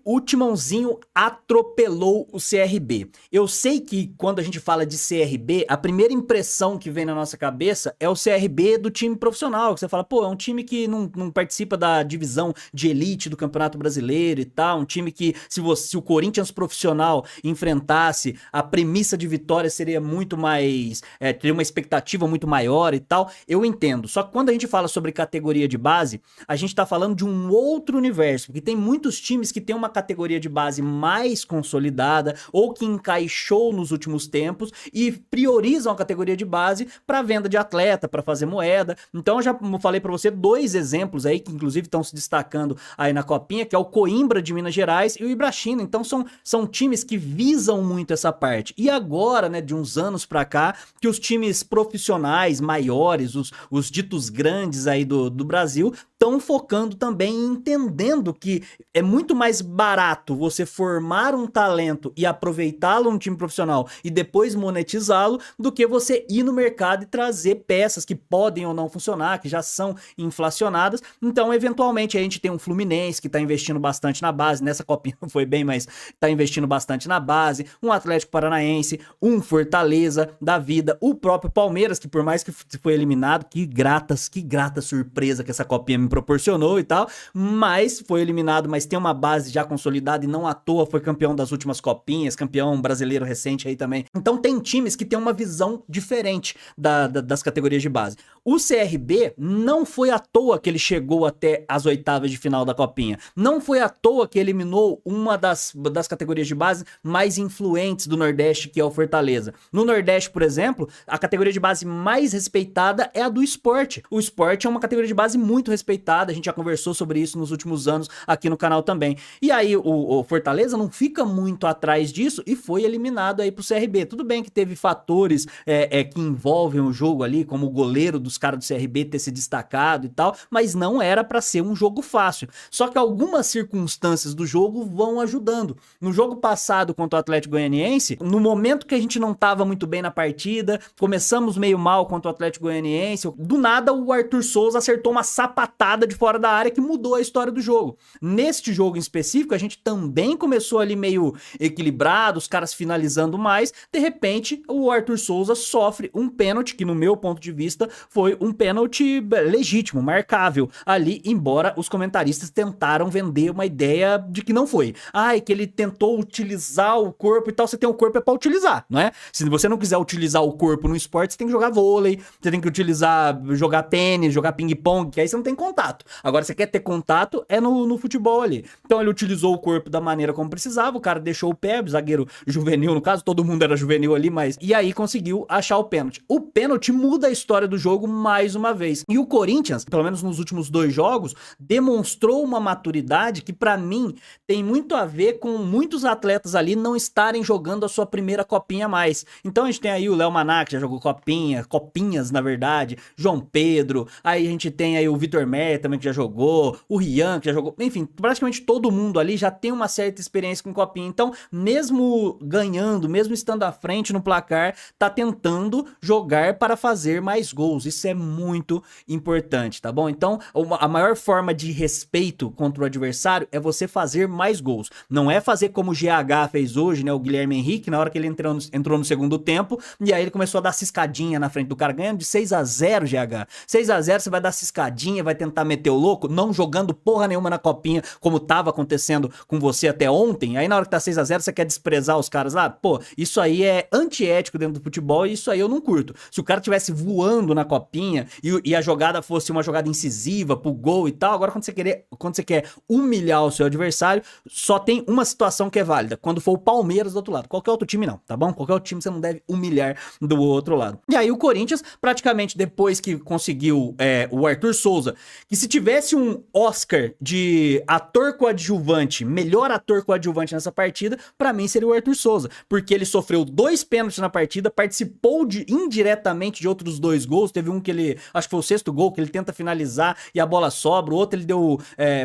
O Timãozinho atropelou o CRB. Eu sei que quando a gente fala de CRB, a primeira impressão que vem na nossa cabeça é o CRB do time profissional, que você fala, pô, é um time que não participa da divisão de elite do Campeonato Brasileiro e tal, um time que se o Corinthians profissional enfrentasse, a premissa de vitória seria muito mais, teria uma expectativa muito maior e tal, eu entendo. Só que quando a gente fala sobre categoria de base, a gente tá falando de um outro universo, porque tem muitos times que tem uma categoria de base mais consolidada ou que encaixou nos últimos tempos e priorizam a categoria de base para venda de atleta, para fazer moeda. Então eu já falei para você dois exemplos aí que inclusive estão se destacando aí na copinha, que é o Coimbra de Minas Gerais e o Ibrachina. Então são times que visam muito essa parte. E agora, né, de uns anos para cá, que os times profissionais maiores, os ditos grandes aí do Brasil, estão focando também e entendendo que é muito mais barato você formar um talento e aproveitá-lo no time profissional e depois monetizá-lo do que você ir no mercado e trazer peças que podem ou não funcionar, que já são inflacionadas. Então, eventualmente, a gente tem um Fluminense que está investindo bastante na base, nessa copinha não foi bem, mas está investindo bastante na base, um Atlético Paranaense, um Fortaleza da vida, o próprio Palmeiras, que por mais que foi eliminado, que grata surpresa que essa copinha me proporcionou e tal, mas foi eliminado, mas tem uma base já consolidada e não à toa foi campeão das últimas copinhas, campeão brasileiro recente aí também. Então tem times que tem uma visão diferente das categorias de base. O CRB não foi à toa que ele chegou até as oitavas de final da copinha. Não foi à toa que eliminou uma das categorias de base mais influentes do Nordeste, que é o Fortaleza. No Nordeste, por exemplo, a categoria de base mais respeitada é a do Sport. O Sport é uma categoria de base muito respeitada, a gente já conversou sobre isso nos últimos anos aqui no canal também. E aí o Fortaleza não fica muito atrás disso e foi eliminado aí pro CRB. Tudo bem que teve fatores que envolvem o jogo ali, como o goleiro dos caras do CRB ter se destacado e tal, mas não era para ser um jogo fácil. Só que algumas circunstâncias do jogo vão ajudando. No jogo passado contra o Atlético Goianiense, no momento que a gente não tava muito bem na partida, começamos meio mal contra o Atlético Goianiense, do nada o Arthur Souza acertou uma sapatada de fora da área que mudou a história do jogo. Neste jogo em específico, a gente também começou ali meio equilibrado, os caras finalizando mais, de repente o Arthur Souza sofre um pênalti, que no meu ponto de vista foi um pênalti legítimo, marcável ali, embora os comentaristas tentaram vender uma ideia de que não foi. Ai, que ele tentou utilizar o corpo e tal, você tem o corpo é pra utilizar, não é? Se você não quiser utilizar o corpo no esporte, você tem que jogar vôlei, você tem que jogar tênis, jogar ping-pong, que aí você não tem contato. Agora, você quer ter contato, é no futebol ali. Então ele utilizou o corpo da maneira como precisava, o cara deixou o pé, o zagueiro juvenil no caso, todo mundo era juvenil ali, mas... E aí conseguiu achar o pênalti. O pênalti muda a história do jogo mais uma vez. E o Corinthians, pelo menos nos últimos dois jogos, demonstrou uma maturidade que pra mim tem muito a ver com muitos atletas ali não estarem jogando a sua primeira copinha mais. Então a gente tem aí o Léo Maná, que já jogou copinhas na verdade, João Pedro, aí a gente tem aí o Vitor Mer também que já jogou, o Rian que já jogou, enfim, praticamente todo mundo ali já tem uma certa experiência com copinha. Então, mesmo ganhando, mesmo estando à frente no placar, tá tentando jogar para fazer mais gols. Isso é muito importante, tá bom? Então, a maior forma de respeito contra o adversário é você fazer mais gols. Não é fazer como o GH fez hoje, né? O Guilherme Henrique, na hora que ele entrou no segundo tempo, e aí ele começou a dar ciscadinha na frente do cara, ganhando de 6-0, GH. 6-0, você vai dar ciscadinha, vai tentar meter o louco, não jogando porra nenhuma na copinha, como tava acontecendo com você até ontem. Aí na hora que tá 6-0, você quer desprezar os caras lá. Pô, isso aí é antiético dentro do futebol e isso aí eu não curto. Se o cara tivesse voando na copinha e a jogada fosse uma jogada incisiva pro gol e tal, agora quando você quer humilhar o seu adversário, só tem uma situação que é válida, quando for o Palmeiras do outro lado. Qualquer outro time não, tá bom? Qualquer outro time você não deve humilhar do outro lado. E aí o Corinthians, praticamente depois que conseguiu o Arthur Souza, que se tivesse um Oscar de ator coadjuvante, melhor ator coadjuvante nessa partida, pra mim seria o Arthur Souza, porque ele sofreu 2 pênaltis na partida, participou indiretamente de outros 2 gols, teve um que ele, acho que foi o 6º gol, que ele tenta finalizar e a bola sobra, o outro ele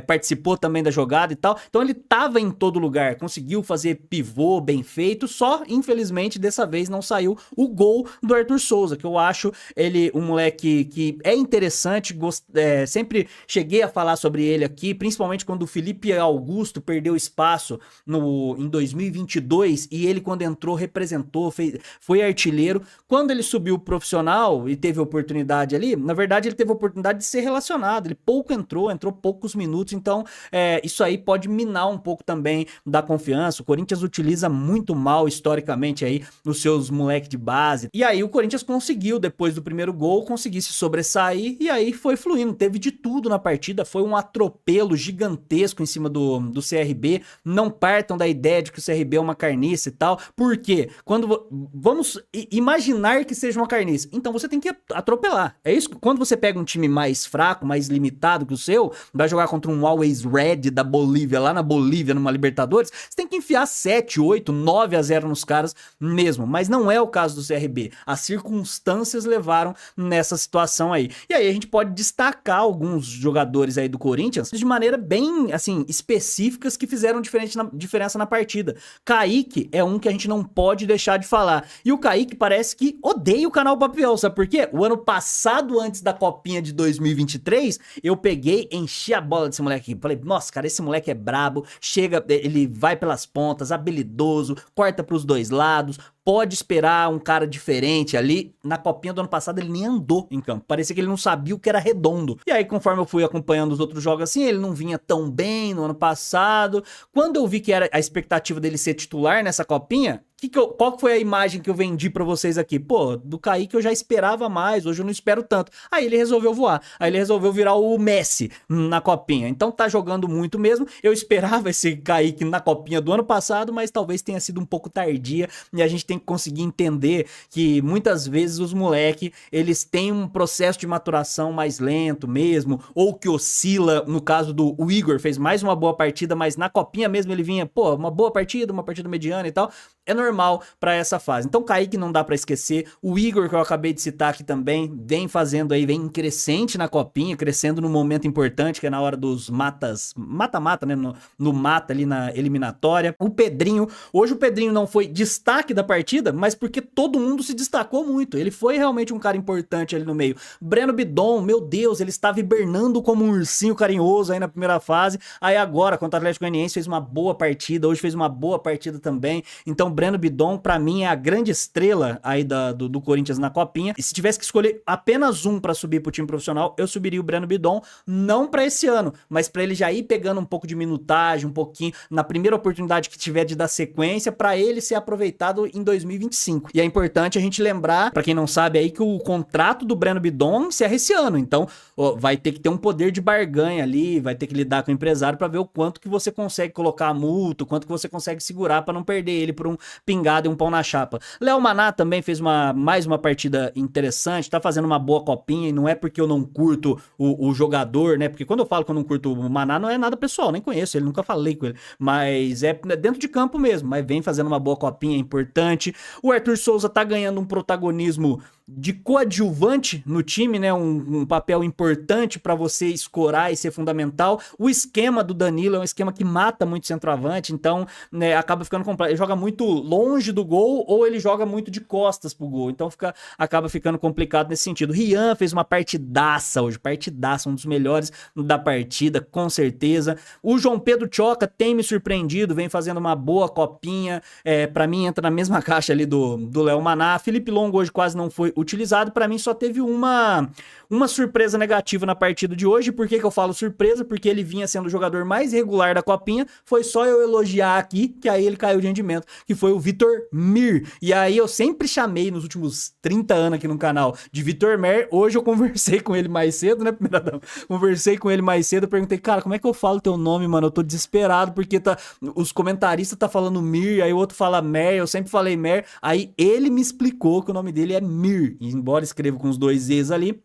participou também da jogada e tal, então ele tava em todo lugar, conseguiu fazer pivô bem feito, só infelizmente dessa vez não saiu o gol do Arthur Souza, que eu acho ele um moleque que é interessante, sempre cheguei a falar sobre ele aqui, principalmente quando o Felipe Augusto Augusto perdeu espaço em 2022 e ele, quando entrou, representou, foi artilheiro. Quando ele subiu profissional e teve oportunidade ali, na verdade ele teve a oportunidade de ser relacionado, ele pouco entrou poucos minutos, então isso aí pode minar um pouco também da confiança. O Corinthians utiliza muito mal historicamente aí os seus moleques de base, e aí o Corinthians conseguiu, depois do primeiro gol, conseguir se sobressair, e aí foi fluindo, teve de tudo na partida, foi um atropelo gigantesco em cima do CRB. Não partam da ideia de que o CRB é uma carniça e tal, porque vamos imaginar que seja uma carniça, então você tem que atropelar, é isso. Quando você pega um time mais fraco, mais limitado que o seu, vai jogar contra um Always Red da Bolívia, lá na Bolívia, numa Libertadores, você tem que enfiar 7, 8, 9-0 nos caras mesmo, mas não é o caso do CRB. As circunstâncias levaram nessa situação aí. E aí a gente pode destacar alguns jogadores aí do Corinthians de maneira bem, assim, específicas, que fizeram diferença na partida. Kaique é um que a gente não pode deixar de falar. E o Kaique parece que odeia o canal Papiel, sabe por quê? O ano passado, antes da Copinha de 2023, eu peguei, enchi a bola desse moleque aqui. Falei, nossa, cara, esse moleque é brabo, chega, ele vai pelas pontas, habilidoso, corta pros dois lados, pode esperar um cara diferente ali. Na Copinha do ano passado ele nem andou em campo, parecia que ele não sabia o que era redondo. E aí, conforme eu fui acompanhando os outros jogos assim, ele não vinha tão bem no ano passado. Quando eu vi que era a expectativa dele ser titular nessa Copinha, qual que foi a imagem que eu vendi pra vocês aqui? Pô, do Kaique eu já esperava mais, hoje eu não espero tanto. Aí ele resolveu voar, aí ele resolveu virar o Messi na Copinha. Então tá jogando muito mesmo. Eu esperava esse Kaique na Copinha do ano passado, mas talvez tenha sido um pouco tardia, e a gente tem que conseguir entender que muitas vezes os moleque, eles têm um processo de maturação mais lento mesmo, ou que oscila. No caso do Igor, fez mais uma boa partida, mas na Copinha mesmo ele vinha, pô, uma boa partida, uma partida mediana e tal. É normal para essa fase. Então Kaique não dá para esquecer. O Igor, que eu acabei de citar aqui também, vem fazendo aí, vem crescente na Copinha, crescendo no momento importante, que é na hora dos mata-mata, né? No mata ali na eliminatória. O Pedrinho, hoje o Pedrinho não foi destaque da partida, mas porque todo mundo se destacou muito. Ele foi realmente um cara importante ali no meio. Breno Bidon, meu Deus, ele estava hibernando como um ursinho carinhoso aí na primeira fase. Aí agora, contra o Atlético Goianiense, fez uma boa partida. Hoje fez uma boa partida também. Então Breno Bidon, pra mim, é a grande estrela aí do Corinthians na Copinha. E se tivesse que escolher apenas um pra subir pro time profissional, eu subiria o Breno Bidon, não pra esse ano, mas pra ele já ir pegando um pouco de minutagem, um pouquinho, na primeira oportunidade que tiver de dar sequência, pra ele ser aproveitado em 2025. E é importante a gente lembrar, pra quem não sabe aí, que o contrato do Breno Bidon encerra esse ano, então vai ter que ter um poder de barganha ali, vai ter que lidar com o empresário pra ver o quanto que você consegue colocar a multa, o quanto que você consegue segurar pra não perder ele por um pingado e um pão na chapa. Léo Maná também fez mais uma partida interessante, tá fazendo uma boa Copinha, e não é porque eu não curto o jogador, né? Porque quando eu falo que eu não curto o Maná, não é nada pessoal, nem conheço ele, nunca falei com ele, mas é dentro de campo mesmo, mas vem fazendo uma boa Copinha importante. O Arthur Souza tá ganhando um protagonismo de coadjuvante no time, né? Um papel importante para você escorar e ser fundamental. O esquema do Danilo é um esquema que mata muito centroavante, então, né, acaba ficando complicado. Ele joga muito longe do gol ou ele joga muito de costas pro gol, então acaba ficando complicado nesse sentido. Rian fez uma partidaça hoje, partidaça, um dos melhores da partida, com certeza. O João Pedro Choca tem me surpreendido, vem fazendo uma boa Copinha, para mim entra na mesma caixa ali do Léo Maná. Felipe Longo hoje quase não foi utilizado, para mim só teve uma surpresa negativa na partida de hoje. Por que eu falo surpresa? Porque ele vinha sendo o jogador mais regular da Copinha, foi só eu elogiar aqui, que aí ele caiu de rendimento, que foi o Vitor Mir. E aí eu sempre chamei nos últimos 30 anos aqui no canal de Vitor Mir. Hoje eu conversei com ele mais cedo, né, primeira dama? Conversei com ele mais cedo, perguntei, cara, como é que eu falo teu nome, mano? Eu tô desesperado, porque os comentaristas tá falando Mir, aí o outro fala Mer, eu sempre falei Mer, aí ele me explicou que o nome dele é Mir, e embora escreva com os dois E's ali,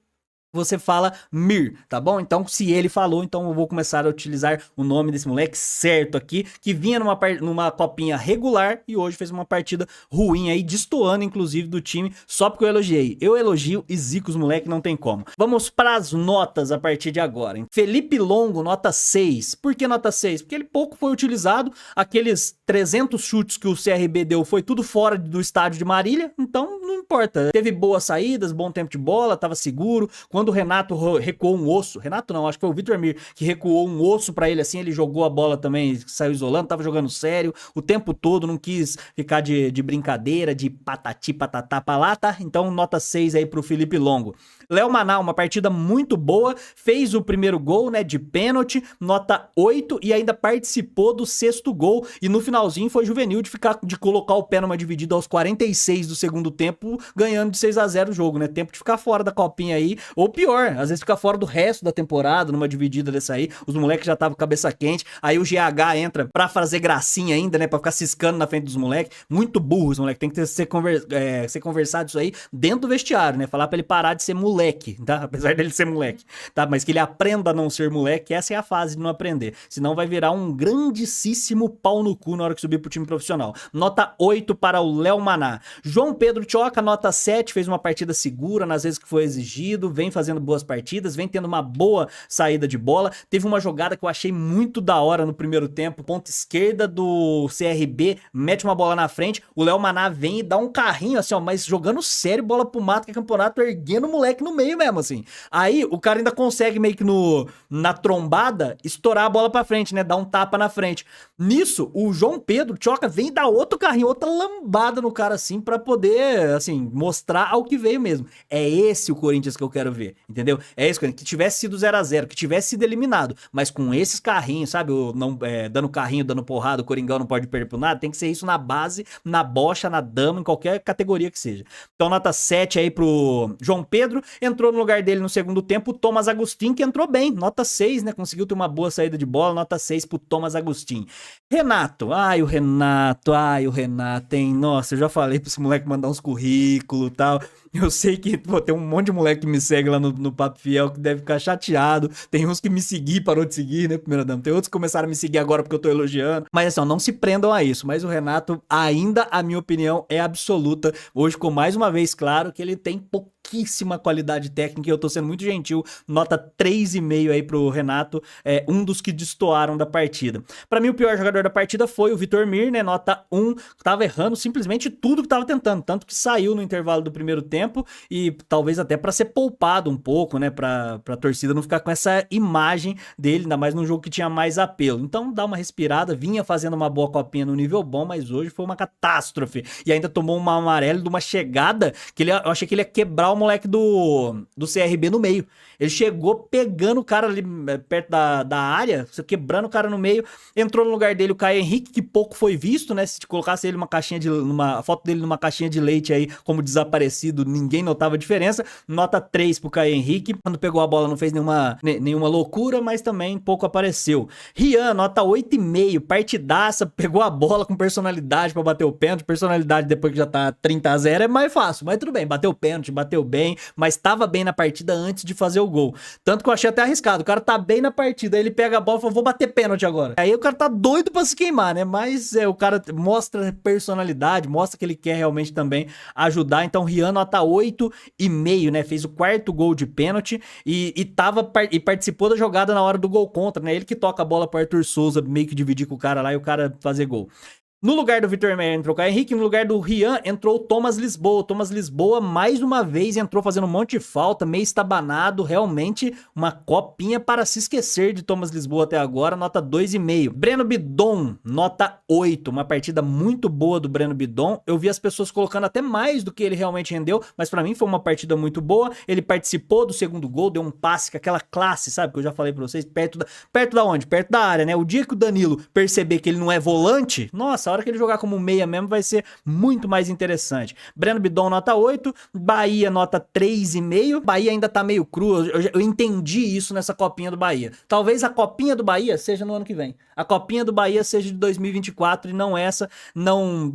você fala Mir, tá bom? Então, se ele falou, então eu vou começar a utilizar o nome desse moleque certo aqui, que vinha numa Copinha regular e hoje fez uma partida ruim aí, destoando inclusive do time, só porque eu elogiei. Eu elogio e zico os moleques, não tem como. Vamos para as notas a partir de agora, hein? Felipe Longo, nota 6. Por que nota 6? Porque ele pouco foi utilizado, aqueles 300 chutes que o CRB deu foi tudo fora do estádio de Marília, então não importa. Teve boas saídas, bom tempo de bola, tava seguro. Quando quando o Renato recuou um osso, Renato não, acho que foi o Vitor Mir que recuou um osso pra ele assim, ele jogou a bola também, saiu isolando, tava jogando sério o tempo todo, não quis ficar de brincadeira, de patati patatá pra lá, tá? Então nota 6 aí pro Felipe Longo. Léo Maná, uma partida muito boa, fez o primeiro gol, né, de pênalti, nota 8 e ainda participou do 6º gol e no finalzinho foi juvenil de colocar o pé numa dividida aos 46 do segundo tempo, ganhando de 6-0 o jogo, né? Tempo de ficar fora da copinha aí, ou pior, às vezes ficar fora do resto da temporada, numa dividida dessa aí, os moleques já estavam cabeça quente, aí o GH entra pra fazer gracinha ainda, né, pra ficar ciscando na frente dos moleques, muito burro os moleques, tem que ser conversado isso aí dentro do vestiário, né, falar pra ele parar de ser moleque, tá, apesar dele ser moleque, tá, mas que ele aprenda a não ser moleque, essa é a fase de não aprender, senão vai virar um grandíssimo pau no cu na hora que subir pro time profissional. Nota 8 para o Léo Maná. João Pedro Tchoca, nota 7, fez uma partida segura nas vezes que foi exigido, vem fazendo boas partidas, vem tendo uma boa saída de bola, teve uma jogada que eu achei muito da hora no primeiro tempo, ponta esquerda do CRB, mete uma bola na frente, o Léo Maná vem e dá um carrinho assim, ó, mas jogando sério, bola pro mato, que é campeonato, erguendo o moleque no meio mesmo, assim. Aí o cara ainda consegue meio que na trombada, estourar a bola pra frente, né, dar um tapa na frente. Nisso, o João Pedro Tchoca vem e dá outro carrinho, outra lambada no cara assim, pra poder, assim, mostrar ao que veio mesmo. É esse o Corinthians que eu quero ver, entendeu? É esse que tivesse sido 0-0, que tivesse sido eliminado, mas com esses carrinhos, sabe, dando carrinho, dando porrada, o Coringão não pode perder por nada, tem que ser isso na base, na bocha, na dama, em qualquer categoria que seja. Então nota 7 aí pro João Pedro, entrou no lugar dele no segundo tempo o Thomas Agustin, que entrou bem, nota 6, né, conseguiu ter uma boa saída de bola, nota 6 pro Thomas Agustin. Renato, ai o Renato, hein, nossa, eu já falei pra esse moleque mandar uns currículos e tal, eu sei que, pô, tem um monte de moleque que me segue lá no Papo Fiel que deve ficar chateado, tem uns que me seguiram, parou de seguir, né, primeira dama, tem outros que começaram a me seguir agora porque eu tô elogiando, mas assim, ó, não se prendam a isso, mas o Renato ainda, a minha opinião, é absoluta, hoje ficou mais uma vez claro que ele tem pouquíssima qualidade técnica e eu tô sendo muito gentil, nota 3,5 aí pro Renato, um dos que destoaram da partida. Pra mim o pior jogador da partida foi o Vitor Mir, né, nota 1, tava errando simplesmente tudo que tava tentando, tanto que saiu no intervalo do primeiro tempo e talvez até pra ser poupado um pouco, né, pra torcida não ficar com essa imagem dele, ainda mais num jogo que tinha mais apelo. Então dá uma respirada, vinha fazendo uma boa copinha no nível bom, mas hoje foi uma catástrofe e ainda tomou uma amarela de uma chegada que eu achei que ele ia quebrar o moleque do CRB no meio. Ele chegou pegando o cara ali perto da área, quebrando o cara no meio, entrou no lugar dele o Caio Henrique, que pouco foi visto, né? Se colocasse ele a foto dele numa caixinha de leite aí, como desaparecido, ninguém notava a diferença. Nota 3 pro Caio Henrique, quando pegou a bola não fez nenhuma loucura, mas também pouco apareceu. Rian, nota 8,5, partidaça, pegou a bola com personalidade pra bater o pênalti, personalidade depois que já tá 30-0 é mais fácil, mas tudo bem, bateu o pênalti, bateu bem, mas tava bem na partida antes de fazer o gol. Tanto que eu achei até arriscado, o cara tá bem na partida, aí ele pega a bola e fala, vou bater pênalti agora. Aí o cara tá doido pra se queimar, né? Mas o cara mostra personalidade, mostra que ele quer realmente também ajudar. Então Rian, nota 8,5, né? Fez o 4º gol de pênalti e participou da jogada na hora do gol contra, né? Ele que toca a bola pro Arthur Souza, meio que dividir com o cara lá e o cara fazer gol. No lugar do Vitor Meyer entrou o Caio Henrique, no lugar do Rian entrou o Thomas Lisboa. O Thomas Lisboa, mais uma vez, entrou fazendo um monte de falta, meio estabanado, realmente uma copinha para se esquecer de Thomas Lisboa até agora, nota 2,5. Breno Bidon, nota 8, uma partida muito boa do Breno Bidon. Eu vi as pessoas colocando até mais do que ele realmente rendeu, mas pra mim foi uma partida muito boa. Ele participou do segundo gol, deu um passe com aquela classe, sabe, que eu já falei pra vocês, perto da onde? Perto da área, né? O dia que o Danilo perceber que ele não é volante, nossa, a hora que ele jogar como meia mesmo vai ser muito mais interessante. Breno Bidon, nota 8, Bahia, nota 3,5. Bahia ainda tá meio cru, eu entendi isso nessa copinha do Bahia. Talvez a copinha do Bahia seja no ano que vem. A copinha do Bahia seja de 2024 e não essa, não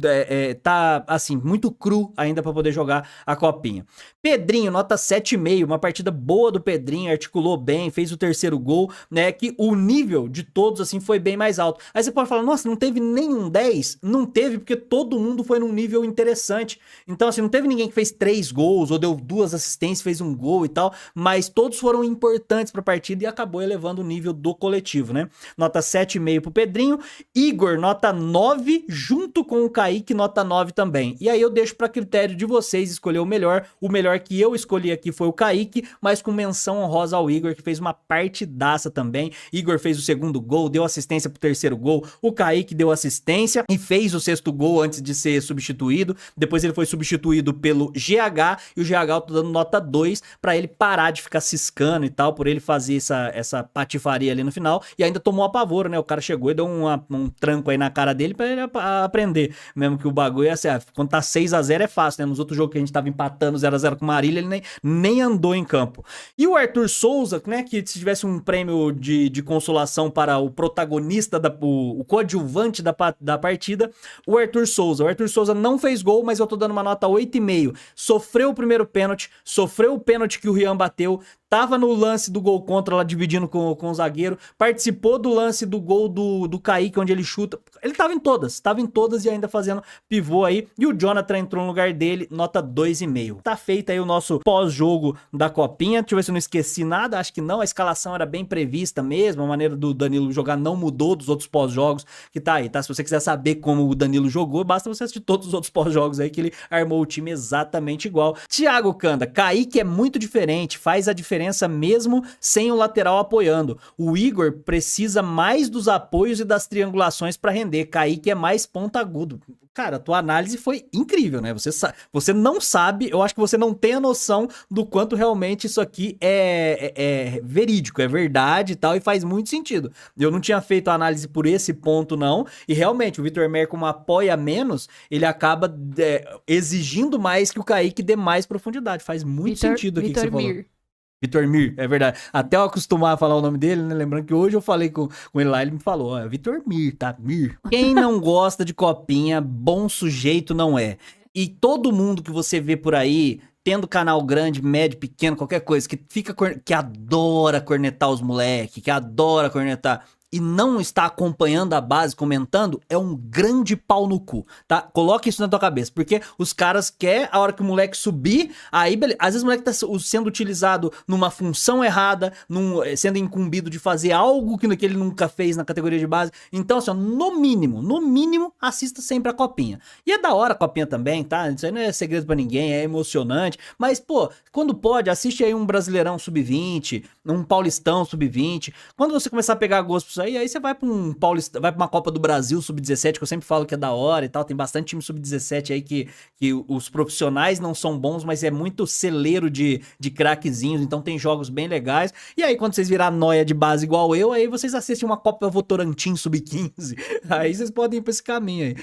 tá assim, muito cru ainda pra poder jogar a copinha. Pedrinho, nota 7,5, uma partida boa do Pedrinho, articulou bem, fez o 3º gol, né, que o nível de todos assim foi bem mais alto. Aí você pode falar, nossa, não teve nenhum 10? 2 não teve porque todo mundo foi num nível interessante. Então, assim, não teve ninguém que fez 3 gols ou deu 2 assistências, fez um gol e tal, mas todos foram importantes pra partida e acabou elevando o nível do coletivo, né? Nota 7,5 pro Pedrinho, Igor, nota 9, junto com o Kaique, nota 9 também. E aí eu deixo pra critério de vocês escolher o melhor que eu escolhi aqui foi o Kaique, mas com menção honrosa ao Igor, que fez uma partidaça também. Igor fez o segundo gol, deu assistência pro terceiro gol, o Kaique deu assistência e fez o sexto gol antes de ser substituído. Depois ele foi substituído pelo GH, e o GH eu tô dando nota 2 pra ele parar de ficar ciscando e tal, por ele fazer essa patifaria ali no final, e ainda tomou apavoro, né? O cara chegou e deu um tranco aí na cara dele pra ele aprender, mesmo que o bagulho é assim, quando tá 6-0 é fácil, né? Nos outros jogos que a gente tava empatando 0-0 com o Marília, ele nem andou em campo. E o Arthur Souza, né, que se tivesse um prêmio de consolação para o protagonista, o coadjuvante da partida, o Arthur Souza. O Arthur Souza não fez gol, mas eu tô dando uma nota 8,5. Sofreu o primeiro pênalti, sofreu o pênalti que o Rian bateu, tava no lance do gol contra lá, dividindo com o zagueiro, participou do lance do gol do Kaique, onde ele chuta. Ele tava em todas e ainda fazendo pivô aí. E o Jonathan entrou no lugar dele, nota 2,5. Tá feito aí o nosso pós-jogo da Copinha. Deixa eu ver se eu não esqueci nada, acho que não. A escalação era bem prevista mesmo, a maneira do Danilo jogar não mudou dos outros pós-jogos que tá aí, tá? Se você quiser saber como o Danilo jogou, basta você assistir todos os outros pós-jogos aí que ele armou o time exatamente igual. Thiago Canda, Kaique é muito diferente, faz a diferença mesmo sem o lateral apoiando. O Igor precisa mais dos apoios e das triangulações pra render. Kaique é mais ponta agudo. Cara, a tua análise foi incrível, né? Você não sabe, eu acho que você não tem a noção do quanto realmente isso aqui é verídico, é verdade e tal, e faz muito sentido. Eu não tinha feito a análise por esse ponto, não, e realmente o Vitor Mer, como apoia menos, ele acaba exigindo mais que o Kaique dê mais profundidade. Faz muito sentido aqui que você falou. Vitor Mir, é verdade. Até eu acostumar a falar o nome dele, né? Lembrando que hoje eu falei com ele lá, ele me falou, ó, Vitor Mir, tá? Mir. Quem não gosta de copinha, bom sujeito não é. E todo mundo que você vê por aí, tendo canal grande, médio, pequeno, qualquer coisa, que adora cornetar os moleque, que adora cornetar e não está acompanhando a base, comentando, é um grande pau no cu, tá? Coloque isso na tua cabeça, porque os caras querem, a hora que o moleque subir, aí, beleza. Às vezes o moleque tá sendo utilizado numa função errada, sendo incumbido de fazer algo que ele nunca fez na categoria de base. Então, assim, ó, no mínimo, assista sempre a Copinha. E é da hora a Copinha também, tá? Isso aí não é segredo pra ninguém, é emocionante, mas, pô, quando pode, assiste aí um Brasileirão Sub-20, um Paulistão Sub-20. Quando você começar a pegar gosto por isso aí você vai pra um Paulista, vai pra uma Copa do Brasil Sub-17, que eu sempre falo que é da hora e tal. Tem bastante time Sub-17 aí que os profissionais não são bons, mas é muito celeiro de craquezinhos, então tem jogos bem legais. E aí quando vocês virar noia de base igual eu, aí vocês assistem uma Copa Votorantim Sub-15. Aí vocês podem ir pra esse caminho aí.